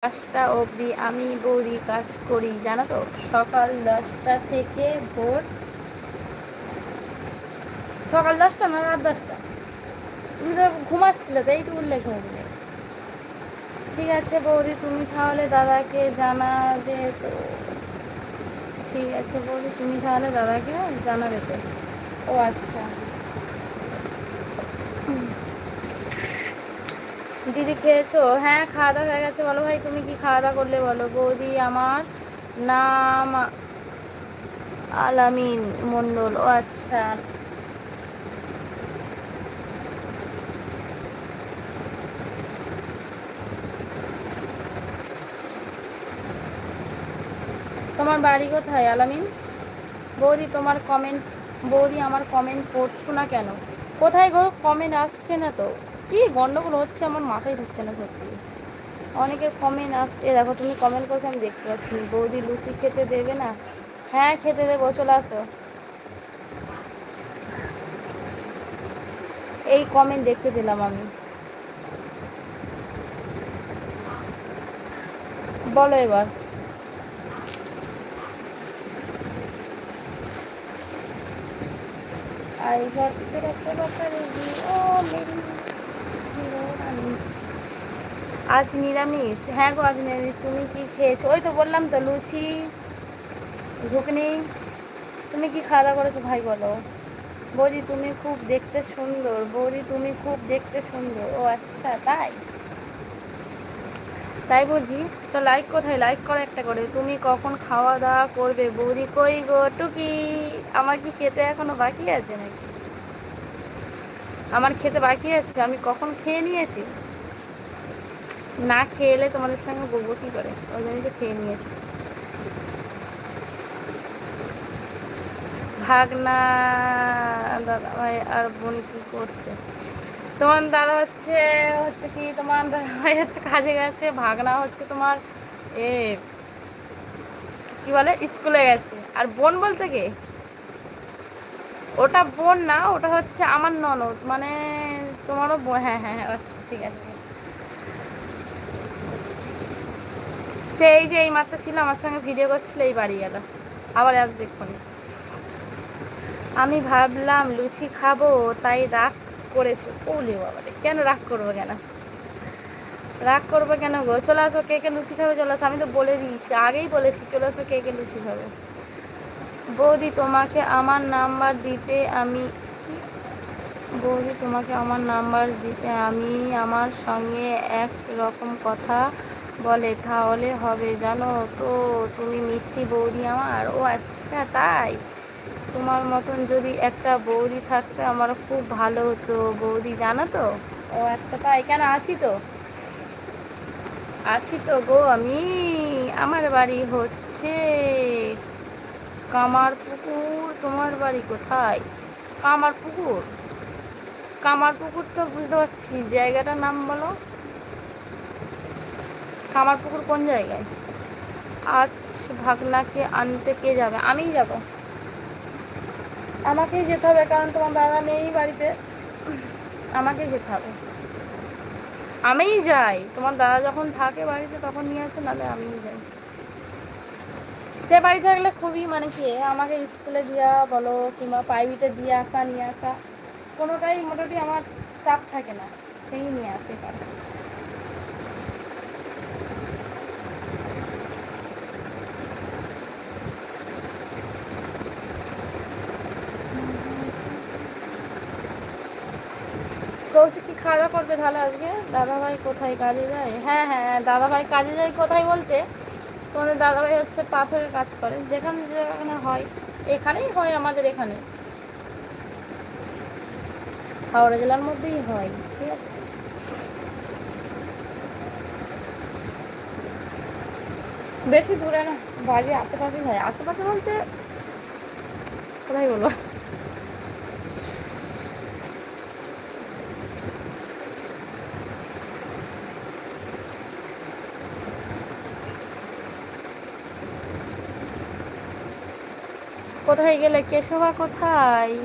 5টা অবধি আমি বৌদি কাজ করি জানো তো, সকাল 10টা থেকে ভোর সকাল 10টা না রাত 10টা। তুমি তো ঘুমাচ্ছিলে, তাই তো উঠলে ঘুম থেকে। ঠিক আছে বৌদি, তুমি তাহলে দাদাকে জানাবে তো। ঠিক আছে বৌদি, তুমি তাহলে দাদাকে জানাবে তো। ও আচ্ছা। দিদি খেয়েছো? হ্যাঁ, খাওয়া দাওয়া হয়ে গেছে। বলো ভাই, তুমি কি খাওয়া দাওয়া করলে বলো। বৌদি, আমার নাম আলামিন মণ্ডল। ও আচ্ছা। তোমার বাড়ি কোথায় আলামিন? বৌদি তোমার কমেন্ট, বৌদি আমার কমেন্ট পড়ছো না কেন? কোথায় গো? কমেন্ট আসছে না তো, কি গন্ডগোল হচ্ছে আমার মাথায় ঢুকছে না সত্যি। অনেকের কমেন্ট আসছে, দেখো তুমি কমেন্ট করছো আমি দেখতে পাচ্ছি। বৌদি লুচি খেতে দেবে না? হ্যাঁ খেতে দেবো, চলে আসো। এই কমেন্ট দেখতে দিলাম আমি। বলো এবার। आई घर तेरा सब करेगी ओ मेरी रानी। আজ নিরামিষ? হ্যাঁ গো আজ নিরামিষ। তুমি কি খেয়েছো? ওই তো বললাম তো, লুচি ঘুগনি। তুমি কি খাওয়া দাওয়া করেছো ভাই বলো। বৌদি তুমি খুব দেখতে সুন্দর। বৌদি তুমি খুব দেখতে সুন্দর। ও আচ্ছা, তাই তাই বুঝি। তো লাইক কোথায়? লাইক করো একটা করে। তুমি কখন খাওয়া দাওয়া করবে বৌদি? কই গো টুকি, আমার কি খেতে এখনো বাকি আছে নাকি? আমার খেতে বাকি আছে? আমি কখন খেয়ে নিয়েছি। না খেয়ে এলে তোমাদের সঙ্গে বলবো কী করে, ওই জন্যই তো খেয়ে নিয়েছি। ভাগনা দাদা ভাই আর বোন কি করছে? তোমার দাদা হচ্ছে হচ্ছে কি, তোমার দাদা ভাই হচ্ছে কাজে গেছে, ভাগনা হচ্ছে তোমার এ কি বলে স্কুলে গেছে। আর বোন বলতে কে? ওটা বোন না, ওটা হচ্ছে আমার ননদ, মানে তোমারও বোন। হ্যাঁ হ্যাঁ হ্যাঁ, আচ্ছা ঠিক আছে। সেই যে এই মাত্র ছিল আমার সঙ্গে ভিডিও করছিল, এই বাড়ি গেল, আবার আজ দেখুন। আমি ভাবলাম লুচি খাবো তাই রাগ করেছো? ওলে বাবারে, কেন রাগ করবো কেন? রাগ করবো কেন গো? চলে আসো, কে কে লুচি খাবে চলে আসো। আমি তো বলে দিয়েছি, আগেই বলেছি চলে আসো কে কে লুচি খাবে। বৌদি তোমাকে আমার নাম্বার দিতে আমি বৌদি তোমাকে আমার নাম্বার দিতে আমি আমার সঙ্গে এক রকম কথা বলে তাহলে হবে জানো তো। তুমি মিষ্টি বৌদি আমার। ও আচ্ছা, তাই তোমার মতন যদি একটা বৌদি থাকতো আমার খুব ভালো হতো বৌদি, জানো তো। ও আচ্ছা, তাই কেন? আছি তো, আছি তো গো আমি। আমার বাড়ি হচ্ছে কামারপুকুর। তোমার বাড়ি কোথায়? কামারপুকুর? কামারপুকুর তো বুঝতে পারছি, জায়গাটার নাম বলো। কামারপুকুর কোন জায়গায়? আজ ভাগনাকে আনতে কে যাবে? আমিই যাব। আমাকেই যেতে হবে, কারণ তোমার দাদা নেই বাড়িতে, আমাকেই যেতে হবে। আমিই যাই, তোমার দাদা যখন থাকে বাড়িতে তখন নিয়ে আসে, নাহলে আমিই যাই। সে বাড়ি থাকলে খুবই মানে কি, আমাকে স্কুলে দেওয়া বলো কিংবা প্রাইভেটে দিয়ে আসা নিয়ে আসা, কোনোটাই মোটামুটি আমার চাপ থাকে না, সেই নিয়ে আসতে পারে। কৌশিক কি খাওয়া দাওয়া করবে তাহলে আজকে? দাদাভাই কোথায় কাজে যায়? হ্যাঁ হ্যাঁ, দাদাভাই কাজে যায় কোথায় বলতে, তোমাদের দাদাভাই হচ্ছে পাথরের কাজ করে, যেখানে যেখানে হয়, এখানেই হয় আমাদের এখানে, হাওড়া জেলার মধ্যেই হয়। ঠিক আছে, বেশি দূরে না, বাড়ির আশেপাশেই হয়। আশেপাশে বলতে কোথায় বলবো, কোথায় গেলে? কেশবা কোথায়?